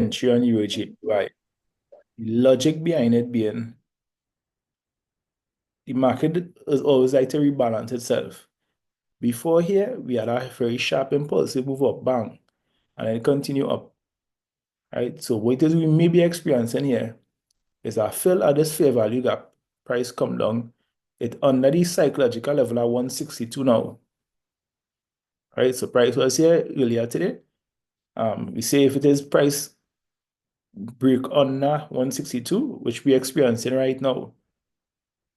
entry on EuroJPY. The logic behind it being the market is always like to rebalance itself. Before here, we had a very sharp impulsive move up, bang, and then continue up, right? So what is we may be experiencing here is a fill at this fair value gap, price come down, it under the psychological level at 162 now, right? So price was here earlier today. We say if it is price break under 162, which we're experiencing right now,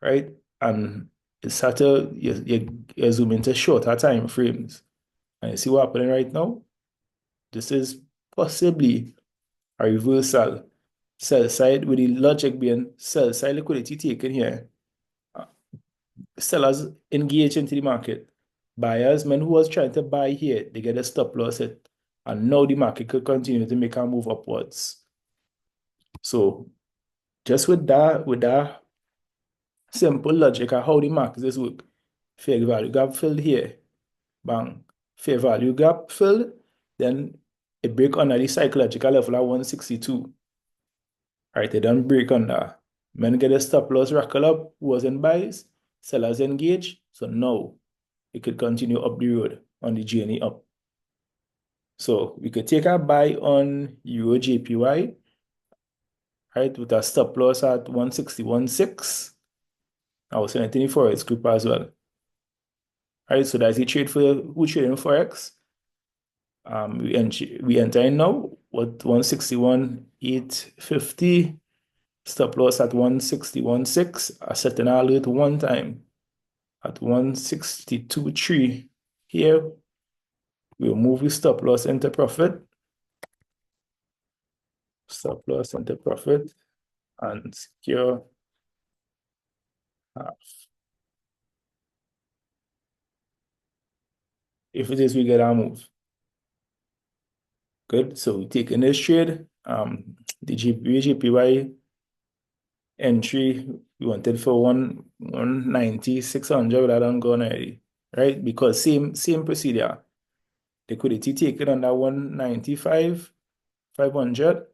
right? And it's start to, you zoom into shorter time frames. And you see what's happening right now? This is possibly a reversal. Sell side with the logic being sell side liquidity taken here. Sellers engage into the market. Buyers, men who was trying to buy here, they get a stop loss hit. And now the market could continue to make a move upwards. So just with that simple logic of how the market is work, fair value gap filled here, bang, fair value gap filled, then it break under the psychological level at 162. All right, they don't break under. Men get a stop loss rackle up, who was in buys, sellers engage. So now it could continue up the road on the journey up. So we could take a buy on Euro JPY, right, with a stop loss at 161.6. I was saying anything for its group as well. All right, so that's the trade for who trading Forex. We enter in now with 161.850. Stop loss at 161.6. I set an alert one time at 162.3. Here, we'll move the stop loss into profit. Stop loss into profit and secure half. If it is, we get our move. Good. So we take in this trade. The JPY entry we wanted for 190, 600, but I don't go already, right? Because same procedure. Liquidity taken on that 195, 500.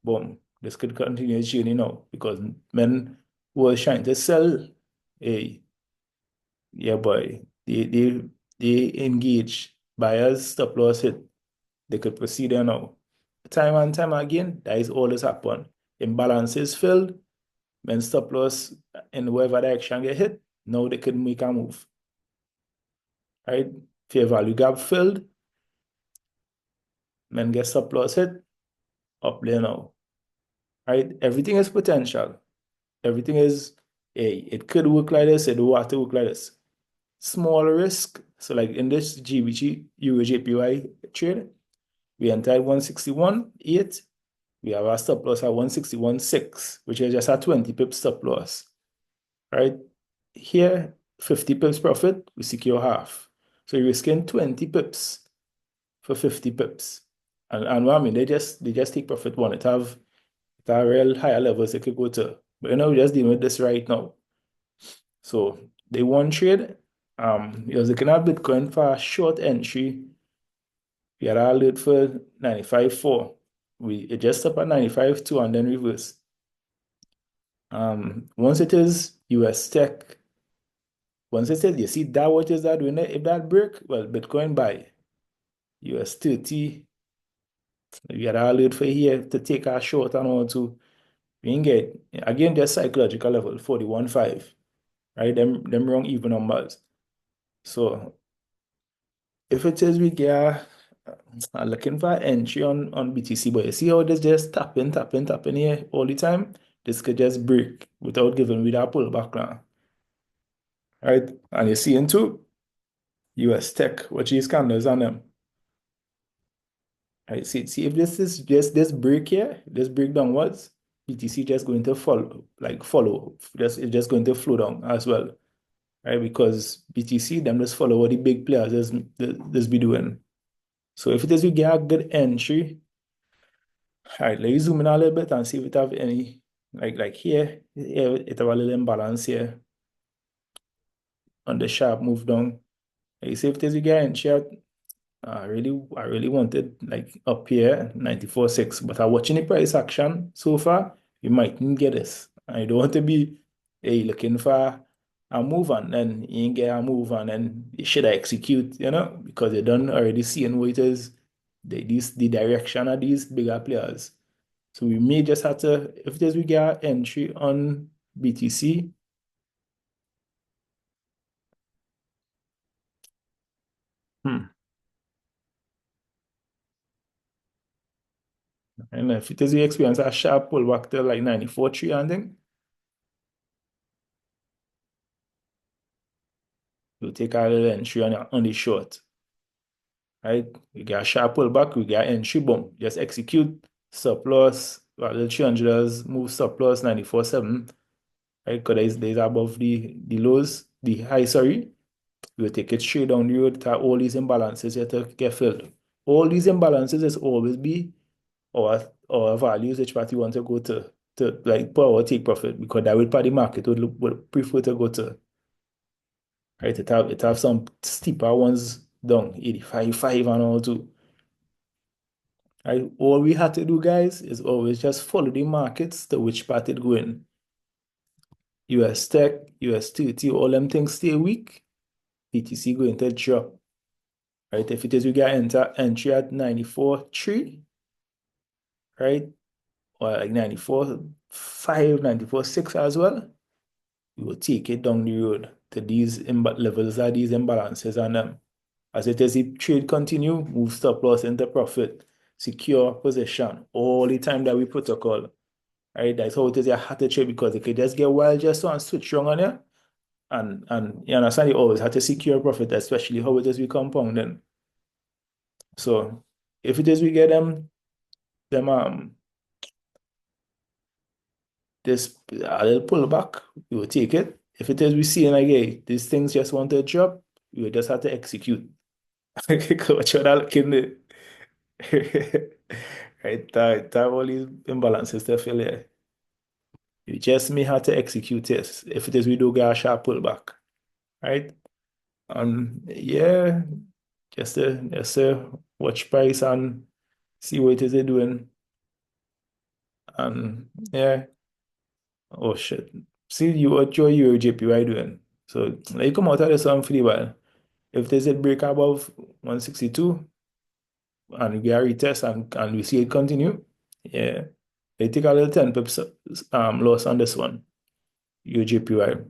Boom. This could continue its journey now because men were trying to sell. Hey, yeah, boy. They engage buyers, stop loss hit. They could proceed there now. Time and time again, that is always happen. Imbalances filled, when stop loss in whatever direction get hit, now they could make a move. Right? Fair value gap filled, when get stop loss hit, up there now. Right? Everything is potential. Everything is, hey, it could work like this, it will have to work like this. Small risk. So like in this GBG Euro JPY trade, we entered 161.8. We have a stop loss at 161.6, which is just a 20 pip stop loss. Right? Here, 50 pips profit, we secure half. So you're risking 20 pips for 50 pips. And what I mean, they just take profit one. It have real higher levels they could go to. But we're just dealing with this right now. So they one trade. He was looking at Bitcoin for a short entry. We had a alert for 95.4. We adjust up at 95.2 and then reverse. Once it is US tech, once it says, you see that what is that doing? If that break, well, Bitcoin buy US 30. We had a alert for here to take a short and all to we can get again just psychological level 41.5, right? Them wrong even numbers. So if it is we get looking for entry on BTC, but you see how this just tapping here all the time? This could just break without giving me that pullback now. Right? And you see into US tech, which is candles on them. Right? See if this is just this break here, this break downwards, BTC just going to follow. It's just going to flow down as well. Right? Because BTC, them just follow what the big players this be doing. So if it is we get a good entry, all right, let's zoom in a little bit and see if it have any, like here, it have a little imbalance here on the sharp move down. You see if it is we get entry at I really wanted like up here 94.6, but I'm watching the price action so far. You mightn't get this. I don't want to be looking for a move and then you ain't get a move and then you should execute, because you done already seeing what it is, the direction of these bigger players. So we may just have to, if there's we get entry on BTC. Hmm. And if it is we experience a sharp pullback to like 94.3 and thing, we'll take a little entry on the short. Right? We get a sharp pullback, we get entry, boom. Just execute stop loss, a little $300, move stop loss 94.7, right? Because there's above the lows, the high, sorry. We'll take it straight down the road to all these imbalances you have to get filled. All these imbalances is always be our values which party want to go to like put our take profit because that would the market would prefer to go to. Right? It have some steeper ones down, 85.5 and all too. Right? All we had to do, guys, is always just follow the markets to which part it going. US Tech, US 30, all them things stay weak. BTC going to drop. Right? If it is we get entry at 94.3, right? Or like 94.5, 94.6 as well. We will take it down the road to these levels are these imbalances and as it is the trade continue, move stop loss into profit, secure position all the time that we protocol. Right? That's how it is you have to trade because it could just get wild just so and switch wrong on you. And you understand you always have to secure profit, especially how it is we compounding. So if it is we get them this a little pullback, we will take it. If it is we see like hey, these things just want to drop, we will just have to execute. What you're looking at. Right, that all these imbalances to fill here. You just may have to execute this if it is we do get a sharp pullback. Right? Yeah, just to watch price and see what it is they're doing. And yeah. Oh shit. See you what your JPY doing. So like you come out of the sun for the while. If there's a break above 162 and we get a retest and we see it continue, yeah. They take a little 10 pips loss on this one, your JPY.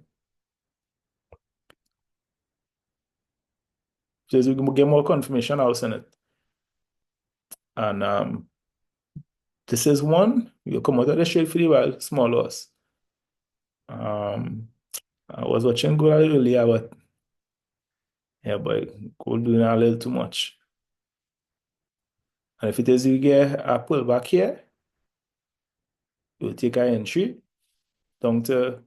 Just we can get more confirmation, I'll send it. And this is one, you come out of the shade for the while, small loss. I was watching gold earlier, but yeah, but gold doing a little too much. And if it is you get a pullback here, you'll take an entry down to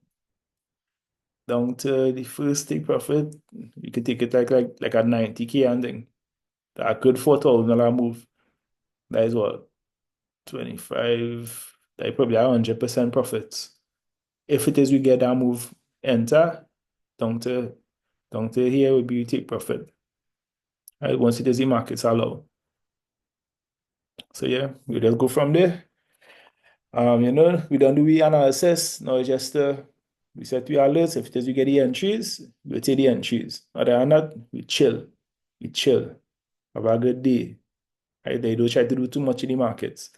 the first take profit. You could take it like a 90K and thing. A good $4,000 move. That is what 25. That is probably 100% profits. If it is we get that move, enter down to here will be take profit. Right, once it is the markets allow. So yeah, we just go from there. We don't do the analysis. No, it's just we set the alerts. If it is we get the entries, we take the entries. Other than that, we chill. We chill. Have a good day. Right? They don't try to do too much in the markets.